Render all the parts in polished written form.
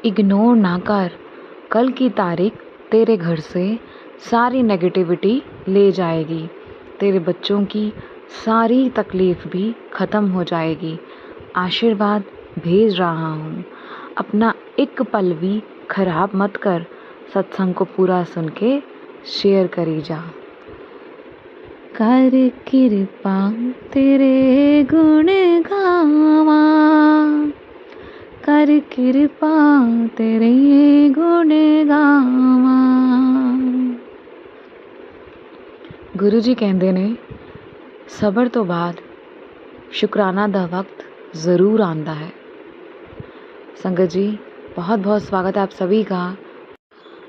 Ignore ना कर, कल की तारीख तेरे घर से सारी नेगेटिविटी ले जाएगी। तेरे बच्चों की सारी तकलीफ़ भी ख़त्म हो जाएगी। आशीर्वाद भेज रहा हूँ। अपना एक पल भी खराब मत कर। सत्संग को पूरा सुन के शेयर करी जा। कर कृपा तेरे गुण गावा, कर कृपा तेरे गुण गावा। गुरु जी कहते ने सबर तो बाद शुकराना दा वक्त ज़रूर आंदा है। संगत जी, बहुत बहुत स्वागत है आप सभी का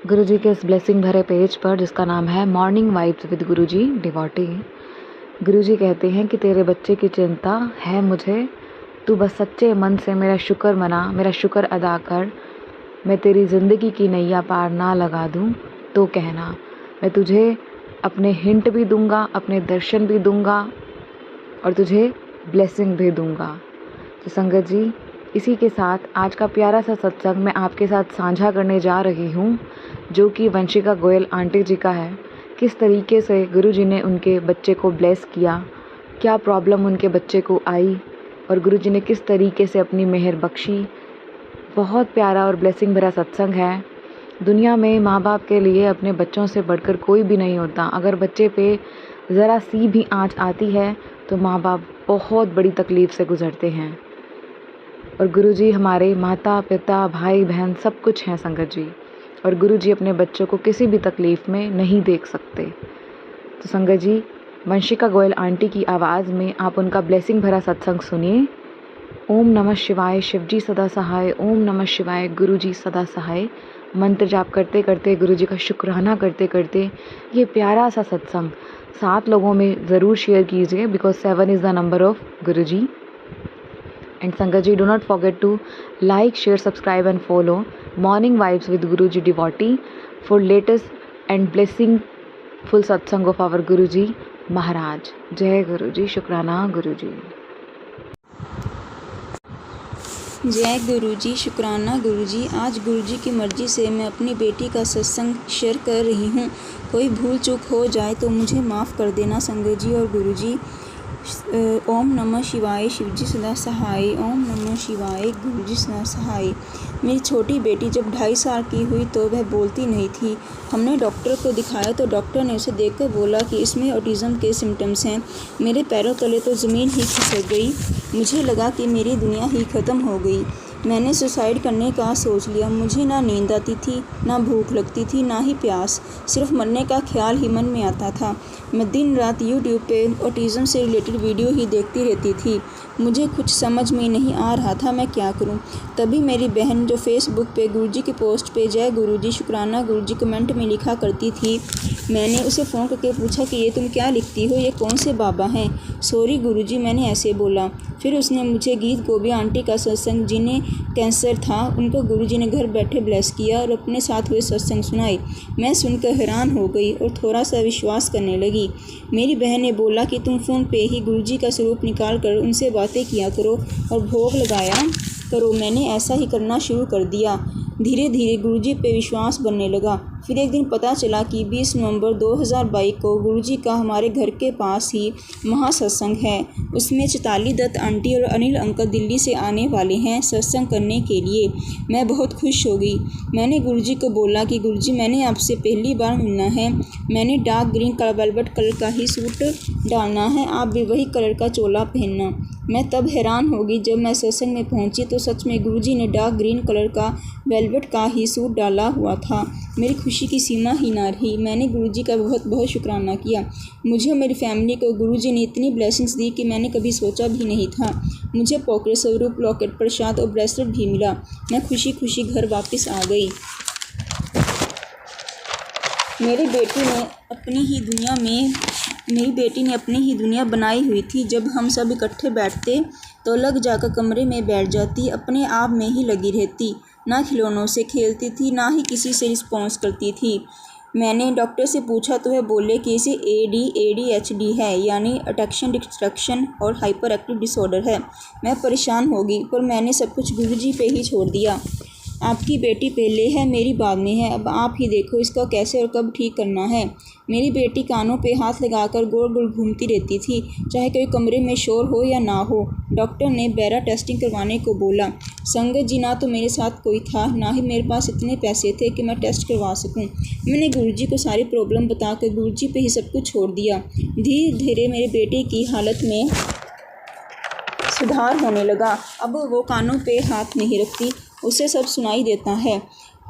गुरु जी के इस ब्लेसिंग भरे पेज पर जिसका नाम है morning vibes with Guru ji devotee. गुरु जी कहते हैं कि तेरे बच्चे की चिंता है मुझे, तू बस सच्चे मन से मेरा शुक्र मना, मेरा शुक्र अदा कर। मैं तेरी ज़िंदगी की नैया पार ना लगा दूँ तो कहना, मैं तुझे अपने हिंट भी दूंगा, अपने दर्शन भी दूंगा और तुझे ब्लेसिंग भी दूंगा। तो संगत जी, इसी के साथ आज का प्यारा सा सत्संग मैं आपके साथ साझा करने जा रही हूँ, जो कि वंशिका गोयल आंटी जी का है। किस तरीके से गुरु जी ने उनके बच्चे को ब्लेस किया, क्या प्रॉब्लम उनके बच्चे को आई और गुरु जी ने किस तरीके से अपनी मेहर बख्शी। बहुत प्यारा और ब्लेसिंग भरा सत्संग है। दुनिया में माँ बाप के लिए अपने बच्चों से बढ़कर कोई भी नहीं होता। अगर बच्चे पे ज़रा सी भी आँच आती है तो माँ बाप बहुत बड़ी तकलीफ़ से गुज़रते हैं। और गुरुजी हमारे माता पिता भाई बहन सब कुछ हैं संगत जी, और गुरुजी अपने बच्चों को किसी भी तकलीफ़ में नहीं देख सकते। तो संगत जी, वंशिका गोयल आंटी की आवाज़ में आप उनका ब्लेसिंग भरा सत्संग सुनिए। ओम नमः शिवाय, शिवजी सदा सहाय। ओम नमः शिवाय, गुरुजी सदा सहाय। मंत्र जाप करते करते, गुरुजी का शुक्राना करते करते ये प्यारा सा सत्संग 7 लोगों में ज़रूर शेयर कीजिए, because 7 is the number of Guruji. And Sangaji, do not forget to like, share, subscribe and follow Morning Vibes with Guruji Devotee for latest and blessing full satsang of our Guruji Maharaj. Jai Guruji, शुक्राना गुरुजी। जय गुरुजी, शुक्राना गुरुजी। आज गुरुजी की मर्ज़ी से मैं अपनी बेटी का सत्संग शेयर कर रही हूँ। कोई भूल चूक हो जाए तो मुझे माफ़ कर देना संगत जी और गुरुजी। ओम नमः शिवाय, शिवजी सदा सहाय। ओम नमः शिवाय, गुरुजी सदा सहाय। मेरी छोटी बेटी जब 2.5 साल की हुई तो वह बोलती नहीं थी। हमने डॉक्टर को दिखाया तो डॉक्टर ने उसे देखकर बोला कि इसमें ऑटिज़म के सिम्टम्स हैं। मेरे पैरों तले तो ज़मीन ही खिसक गई। मुझे लगा कि मेरी दुनिया ही ख़त्म हो गई। मैंने सुसाइड करने का सोच लिया। मुझे ना नींद आती थी, ना भूख लगती थी, ना ही प्यास। सिर्फ मरने का ख्याल ही मन में आता था। मैं दिन रात यूट्यूब पे ऑटिज़म से रिलेटेड वीडियो ही देखती रहती थी। मुझे कुछ समझ में नहीं आ रहा था मैं क्या करूं। तभी मेरी बहन जो फेसबुक पे गुरुजी की पोस्ट पे जय गुरुजी, शुक्राना गुरुजी कमेंट में लिखा करती थी, मैंने उसे फ़ोन करके पूछा कि ये तुम क्या लिखती हो, ये कौन से बाबा हैं। सॉरी गुरुजी, मैंने ऐसे बोला। फिर उसने मुझे गीत गोभी आंटी का सत्संग, जिन्हें कैंसर था, उनको गुरुजी ने घर बैठे ब्लेस किया और अपने साथ हुए सत्संग सुनाए। मैं सुनकर हैरान हो गई और थोड़ा सा विश्वास करने लगी। मेरी बहन ने बोला कि तुम फ़ोन पे ही गुरुजी का स्वरूप निकाल कर उनसे बातें किया करो और भोग लगाया करो। मैंने ऐसा ही करना शुरू कर दिया। धीरे धीरे गुरुजी पे विश्वास बनने लगा। फिर एक दिन पता चला कि 20 नवंबर 2022 को गुरुजी का हमारे घर के पास ही महासत्संग है। उसमें चैताली दत्त आंटी और अनिल अंकल दिल्ली से आने वाले हैं सत्संग करने के लिए। मैं बहुत खुश हो गई। मैंने गुरुजी को बोला कि गुरुजी, मैंने आपसे पहली बार मिलना है। मैंने डार्क ग्रीन वेलवेट कलर का ही सूट डालना है, आप भी वही कलर का चोला पहनना। मैं तब हैरान हो गई जब मैं सत्संग में पहुंची तो सच में गुरुजी ने डार्क ग्रीन कलर का वेलवेट का ही सूट डाला हुआ था। मेरी खुशी की सीमा ही ना रही। मैंने गुरुजी का बहुत बहुत शुक्राना किया। मुझे और मेरी फैमिली को गुरुजी ने इतनी ब्लेसिंग्स दी कि मैंने कभी सोचा भी नहीं था। मुझे पॉकेट स्वरूप, लॉकेट, प्रसाद और ब्रेसलेट भी मिला। मैं खुशी खुशी घर वापस आ गई। मेरी बेटी ने अपनी ही दुनिया बनाई हुई थी। जब हम सब इकट्ठे बैठते तो लग जाकर कमरे में बैठ जाती, अपने आप में ही लगी रहती। ना खिलौनों से खेलती थी, ना ही किसी से रिस्पॉन्स करती थी। मैंने डॉक्टर से पूछा तो वह बोले कि इसे ADHD है, यानी अटेंशन डिस्ट्रैक्शन और हाइपर एक्टिव डिसऑर्डर है। मैं परेशान हो गई, पर मैंने सब कुछ गुरुजी पे ही छोड़ दिया। आपकी बेटी पहले है, मेरी बाद में है। अब आप ही देखो इसका कैसे और कब ठीक करना है। मेरी बेटी कानों पे हाथ लगाकर गोल गोल घूमती रहती थी, चाहे कोई कमरे में शोर हो या ना हो। डॉक्टर ने बैरा टेस्टिंग करवाने को बोला। संगत जी, ना तो मेरे साथ कोई था, ना ही मेरे पास इतने पैसे थे कि मैं टेस्ट करवा सकूं। मैंने गुरुजी को सारी प्रॉब्लम बताकर गुरुजी पे ही सब कुछ छोड़ दिया। धीरे धीरे मेरे बेटे की हालत में सुधार होने लगा। अब वो कानों पे हाथ नहीं रखती, उसे सब सुनाई देता है।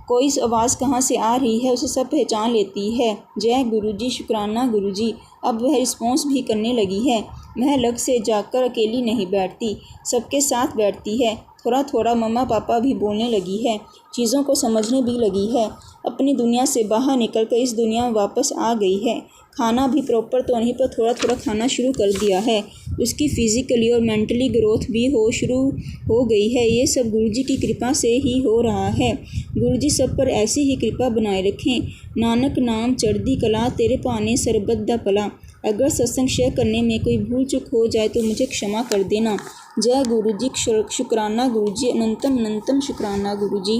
कोई आवाज़ कहाँ से आ रही है उसे सब पहचान लेती है। जय गुरुजी, शुक्राना गुरुजी। अब वह रिस्पॉन्स भी करने लगी है। वह अलग से जाकर अकेली नहीं बैठती, सबके साथ बैठती है। थोड़ा थोड़ा मम्मा पापा भी बोलने लगी है, चीज़ों को समझने भी लगी है। अपनी दुनिया से बाहर निकलकर इस दुनिया में वापस आ गई है। खाना भी प्रॉपर तो नहीं, पर थोड़ा थोड़ा खाना शुरू कर दिया है। उसकी फिज़िकली और मेंटली ग्रोथ भी शुरू हो गई है। ये सब गुरुजी की कृपा से ही हो रहा है। गुरुजी सब पर ऐसी ही कृपा बनाए रखें। नानक नाम चढ़दी कला, तेरे पाने सरबत दा पला। अगर सत्संग शेयर करने में कोई भूल चूक हो जाए तो मुझे क्षमा कर देना। जय गुरुजी, शुक्राना गुरुजी, अनंतम अनंतम शुक्राना गुरुजी।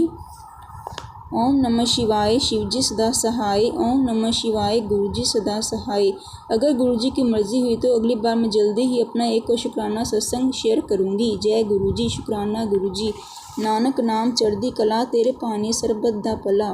ओम नमः शिवाय, शिवजी सदा सहाय। ओम नमः शिवाय, गुरुजी सदा सहाय। अगर गुरुजी की मर्ज़ी हुई तो अगली बार मैं जल्दी ही अपना एक और शुक्राना सत्संग शेयर करूँगी। जय गुरुजी, शुक्राना गुरुजी। नानक नाम चढ़दी कला, तेरे पानी सरबत दा पला।